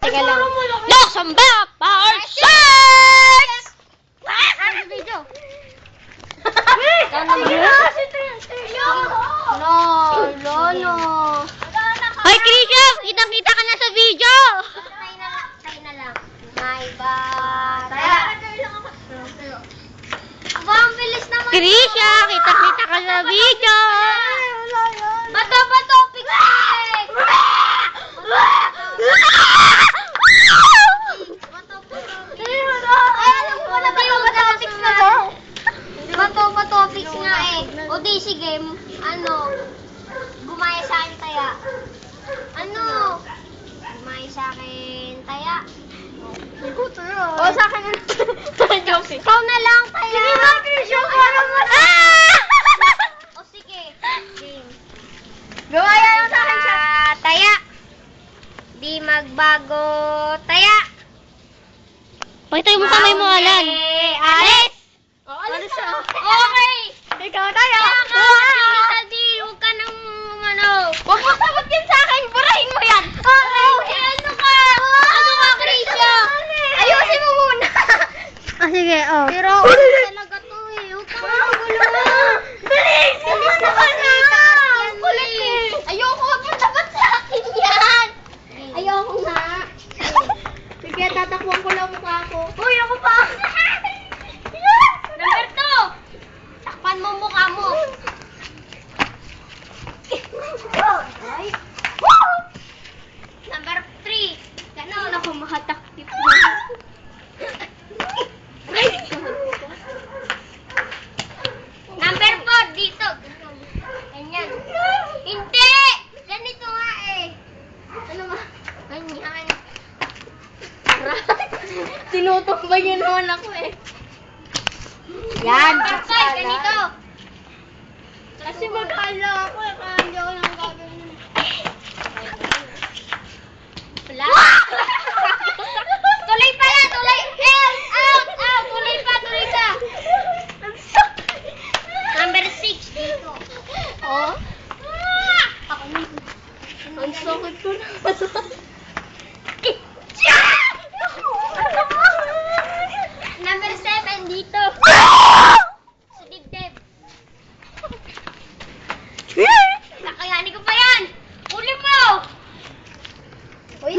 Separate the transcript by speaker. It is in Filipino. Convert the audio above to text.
Speaker 1: Teka lang. Welcome back, Power Sharks! Video. No. Hoy, Krisha! Kitang-kita ka na sa video!
Speaker 2: Tayo na lang. May bataya. Aba, ang bilis naman.
Speaker 1: Krisha! Kitang-kita ka sa video!
Speaker 2: Bato, pick! Bato, fix nga eh. O di, sige, gumaya sa akin taya. Gumaya sa akin taya.
Speaker 1: O, sa akin yung joke.
Speaker 2: Ikaw na lang, taya.
Speaker 1: Sige nga, Krisha, para mo.
Speaker 2: O sige, game.
Speaker 1: Gawaya lang sa akin siya.
Speaker 2: Taya. Di magbago, taya.
Speaker 1: Pakita yung mukha may mualan.
Speaker 2: Alis!
Speaker 1: Alis siya.
Speaker 2: Okay!
Speaker 1: Ikaw tayo.
Speaker 2: Huwag ka nang
Speaker 1: Huwag mo sabot yan sa akin. Burahin mo yan.
Speaker 2: Ano ka? Ano ka, Krisha?
Speaker 1: Ayusin mo muna. Sige, oh.
Speaker 2: Pero talaga to eh. Huwag ka magulo.
Speaker 1: Bilis!
Speaker 2: Bilis
Speaker 1: Ano
Speaker 2: naman
Speaker 1: ka
Speaker 2: na.
Speaker 1: na? Kulit eh. Ayoko, huwag mo dapat sa akin yan.
Speaker 2: Ayoko nga.
Speaker 1: Sige, tatakbuhan ko lang mukha ko.
Speaker 2: Uy, ako pa. Number 2. Takpan mo mukha mo.
Speaker 1: Ay.
Speaker 2: Number 3. Ganon.
Speaker 1: Ako makatakip mo.
Speaker 2: Number 4. Dito. Ganyan. Hindi. Ganito nga eh.
Speaker 1: Ano ba?
Speaker 2: Ganyan.
Speaker 1: Tinutumbay niyo naman ako eh. Yan.
Speaker 2: Number 5. Ganito.
Speaker 1: Kasi mag-ala ako eh. Kaya hindi ako nang gagawin.
Speaker 2: Wala. Tuloy pa yan. Tuloy. Out. Tuloy pa. Number 6. Dito.
Speaker 1: Oh?
Speaker 2: Ako na.
Speaker 1: Ang sakit ko na.
Speaker 2: Number 7. Dito. Sa dibdib. Nakayanin ko pa yan. Uli mo.
Speaker 1: Uy,